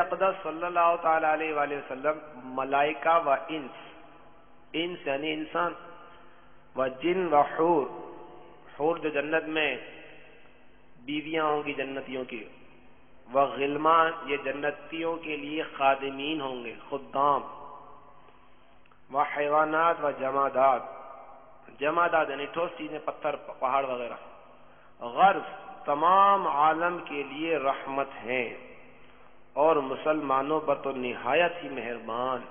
اقدس صلی اللہ تعالی علیہ وآلہ وسلم ملائکہ و انس یعنی انسان و جن و حور جو جنت میں بیویاں ہوں گی جنتیوں کی، و غلمان یہ جنتیوں کے لیے خادمین ہوں گے، خدام، و حیوانات و جمادات یعنی ٹھوس چیزیں، پتھر پہاڑ وغیرہ، غرض تمام عالم کے لیے رحمت ہیں، اور مسلمانوں پر تو نہایت ہی مہربان۔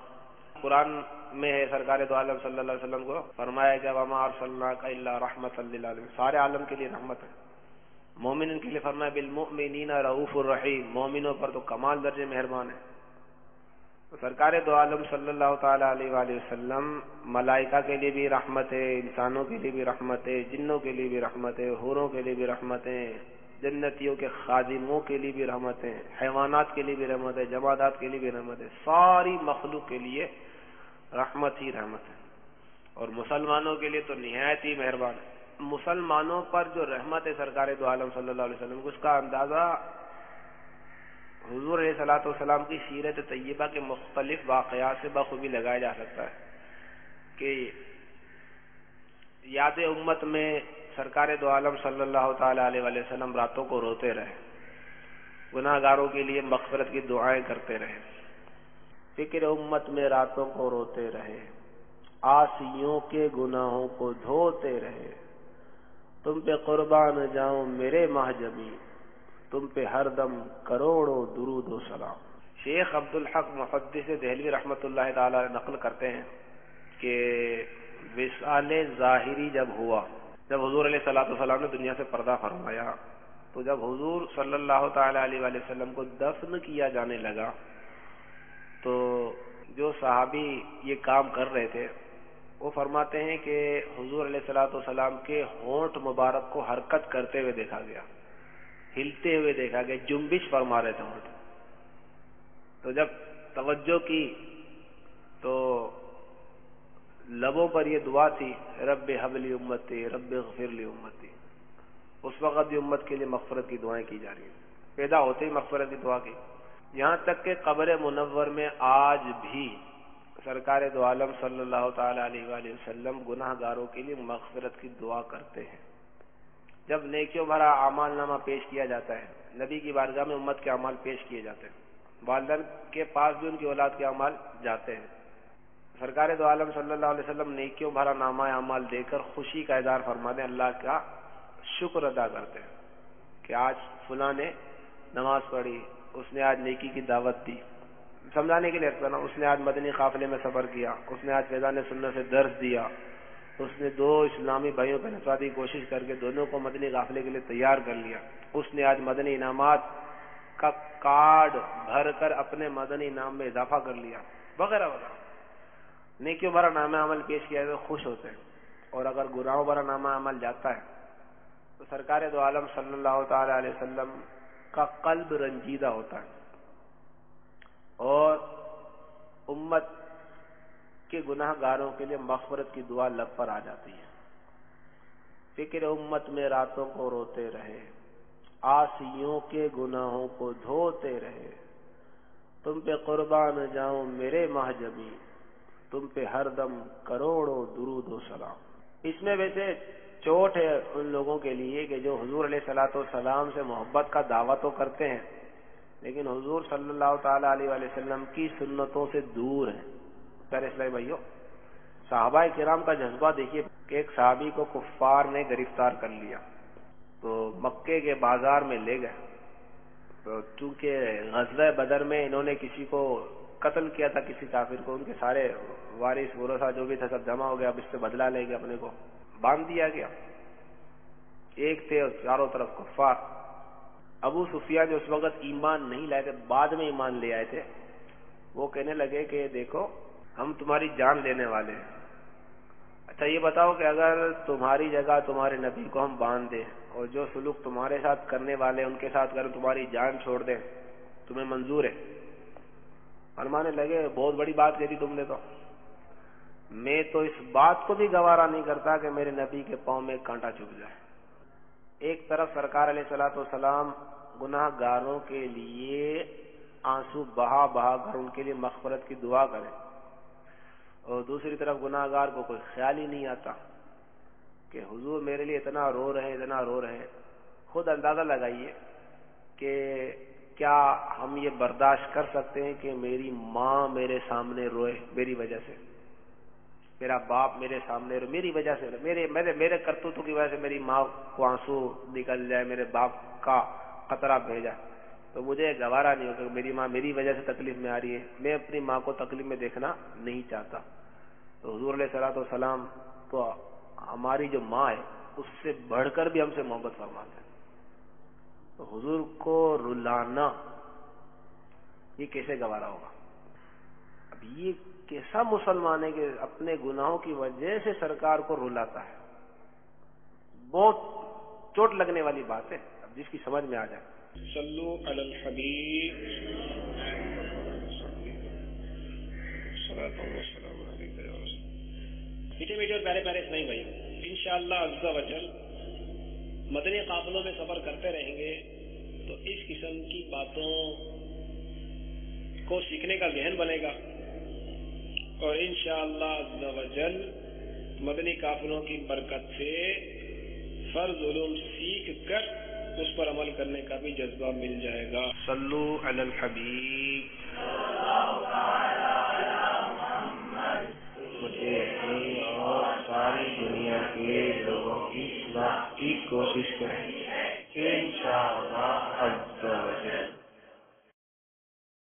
قرآن میں ہے سرکار دو عالم صلی اللہ علیہ وسلم کو فرمایا کہ وما ارسلناک الا رحمۃ للعالمین، سارے عالم کے لیے رحمت ہے۔ مومنین کے لیے فرمایا بالمؤمنین رؤوف الرحیم، مومنوں پر تو کمال درجے مہربان ہے۔ تو سرکار دو عالم صلی اللہ تعالی علیہ وآلہ وسلم ملائکہ کے لیے بھی رحمت ہے، انسانوں کے لیے بھی رحمت ہے، جنوں کے لیے بھی رحمت ہے، حوروں کے لیے بھی رحمت ہے، جنتیوں کے خادموں کے لیے بھی رحمت ہے، حیوانات کے لیے بھی رحمت ہے، جمادات کے لیے بھی رحمت ہے، ساری مخلوق کے لیے رحمت ہی رحمت ہے، اور مسلمانوں کے لیے تو نہایت ہی مہربان ہے۔ مسلمانوں پر جو رحمت ہے سرکار دو عالم صلی اللہ علیہ وسلم کو، اس کا اندازہ حضور علیہ الصلوۃ والسلام کی سیرت طیبہ کے مختلف واقعات سے بخوبی لگایا جا سکتا ہے کہ یاد امت میں سرکار دو عالم صلی اللہ تعالی علیہ وآلہ وسلم راتوں کو روتے رہے، گناہ گاروں کے لیے مغفرت کی دعائیں کرتے رہے، فکر امت میں راتوں کو روتے رہے، عاصیوں کے گناہوں کو دھوتے رہے، تم پہ قربان جاؤں میرے مہجبی، تم پہ ہر دم کروڑوں درود و سلام۔ شیخ عبدالحق محدث دہلوی رحمۃ اللہ تعالی نقل کرتے ہیں کہ وصال ظاہری جب ہوا، جب حضور علیہ الصلوۃ والسلام نے دنیا سے پردہ فرمایا، تو جب حضور صلی اللہ تعالی علیہ وآلہ وسلم کو دفن کیا جانے لگا تو جو صحابی یہ کام کر رہے تھے وہ فرماتے ہیں کہ حضور علیہ الصلوۃ والسلام کے ہونٹ مبارک کو حرکت کرتے ہوئے دیکھا گیا، ہلتے ہوئے دیکھا گیا، جنبش فرما رہے تھے ہونٹ۔ تو جب توجہ کی تو لبوں پر یہ دعا تھی، رب حب لی امتی، رب اغفر لی امتی۔ اس وقت بھی امت کے لیے مغفرت کی دعائیں کی جا رہی ہیں، پیدا ہوتے ہی مغفرت کی دعا کی، یہاں تک کہ قبر منور میں آج بھی سرکار دو عالم صلی اللہ تعالی علیہ وآلہ وسلم گناہ گاروں کے لیے مغفرت کی دعا کرتے ہیں۔ جب نیکیوں بھرا اعمال نامہ پیش کیا جاتا ہے، نبی کی بارگاہ میں امت کے اعمال پیش کیے جاتے ہیں، والدین کے پاس بھی ان کی اولاد کے اعمال جاتے ہیں، سرکار دو عالم صلی اللہ علیہ وسلم نیکیوں بھرا نامہ اعمال دے کر خوشی کا اظہار فرماتے ہیں، اللہ کا شکر ادا کرتے ہیں کہ آج فلاں نے نماز پڑھی، اس نے آج نیکی کی دعوت دی، سمجھانے کے لیے نا، اس نے آج مدنی قافلے میں سفر کیا، اس نے آج فیضان سنت سے درس دیا، اس نے دو اسلامی بھائیوں پہ نسواتی کوشش کر کے دونوں کو مدنی قافلے کے لیے تیار کر لیا، اس نے آج مدنی انعامات کا کارڈ بھر کر اپنے مدنی انعام میں اضافہ کر لیا، وغیرہ وغیرہ۔ نیکیوں بھرا نامہ عمل پیش کیا تو خوش ہوتے ہیں، اور اگر گناہوں بھرا نامہ عمل جاتا ہے تو سرکار دو عالم صلی اللہ تعالی علیہ وسلم کا قلب رنجیدہ ہوتا ہے، اور امت کے گناہ گاروں کے لیے مغفرت کی دعا لب پر آ جاتی ہے۔ فکر امت میں راتوں کو روتے رہے، عاصیوں کے گناہوں کو دھوتے رہے، تم پہ قربان جاؤں میرے مہجبی، تم پہ ہر دم کروڑوں درود و سلام۔ اس میں ویسے چوٹ ہے ان لوگوں کے لیے کہ جو حضور علیہ الصلوۃ والسلام سے محبت کا دعویٰ تو کرتے ہیں لیکن حضور صلی اللہ تعالی علیہ وآلہ وسلم کی سنتوں سے دور ہیں۔ پیارے اسلامی بھائیوں، صحابہ کرام کا جذبہ دیکھیے کہ ایک صحابی کو کفار نے گرفتار کر لیا تو مکے کے بازار میں لے گئے، تو چونکہ غزوہ بدر میں انہوں نے کسی کو قتل کیا تھا، کسی کافر کو، ان کے سارے وارث ورثہ جو بھی تھا سب جمع ہو گیا، اب اس سے بدلہ لے کے اپنے کو باندھ دیا گیا۔ ایک تھے اور چاروں طرف کفار۔ ابو سفیان جو اس وقت ایمان نہیں لائے تھے، بعد میں ایمان لے آئے تھے، وہ کہنے لگے کہ دیکھو ہم تمہاری جان لینے والے ہیں، اچھا یہ بتاؤ کہ اگر تمہاری جگہ تمہارے نبی کو ہم باندھ دیں اور جو سلوک تمہارے ساتھ کرنے والے ان کے ساتھ کریں، تمہاری جان چھوڑ دیں، تمہیں منظور ہے؟ فرمانے لگے بہت بڑی بات کہی تم نے، تو میں تو اس بات کو بھی گوارا نہیں کرتا کہ میرے نبی کے پاؤں میں کانٹا چبھ جائے۔ ایک طرف سرکار علیہ الصلوۃ والسلام گناہ گاروں کے لیے آنسو بہا بہا کر ان کے لیے مغفرت کی دعا کریں، اور دوسری طرف گناہ گار کو کوئی خیال ہی نہیں آتا کہ حضور میرے لیے اتنا رو رہے ہیں، اتنا رو رہے ہیں۔ خود اندازہ لگائیے کہ کیا ہم یہ برداشت کر سکتے ہیں کہ میری ماں میرے سامنے روئے میری وجہ سے، میرا باپ میرے سامنے روئے میری وجہ سے، میرے کرتوتوں کی وجہ سے میری ماں کو آنسو نکل جائے، میرے باپ کا قطرہ بھیجا، تو مجھے گوارا نہیں ہوگا کہ میری ماں میری وجہ سے تکلیف میں آ رہی ہے، میں اپنی ماں کو تکلیف میں دیکھنا نہیں چاہتا۔ تو حضور علیہ الصلوۃ والسلام تو ہماری جو ماں ہے اس سے بڑھ کر بھی ہم سے محبت فرماتے ہیں، تو حضور کو رلانا یہ کیسے گوارا ہوگا؟ اب یہ کیسا مسلمان ہے کہ اپنے گناہوں کی وجہ سے سرکار کو رلاتا ہے؟ بہت چوٹ لگنے والی بات ہے، اب جس کی سمجھ میں آ جائے۔ صلو علی الحبیب میٹھے میٹھے اور پیارے پیارے اسلامی بھائی، انشاءاللہ عز و جل مدنی قافلوں میں سفر کرتے رہیں گے تو اس قسم کی باتوں کو سیکھنے کا ذہن بنے گا، اور انشاءاللہ عز و جل مدنی قافلوں کی برکت سے فرض علوم سیکھ کر اس پر عمل کرنے کا بھی جذبہ مل جائے گا۔ صلو علی الحبیب۔ مجھے اور ساری دنیا کے لوگوں کی اصلاح کی کوشش کریں، انشاءاللہ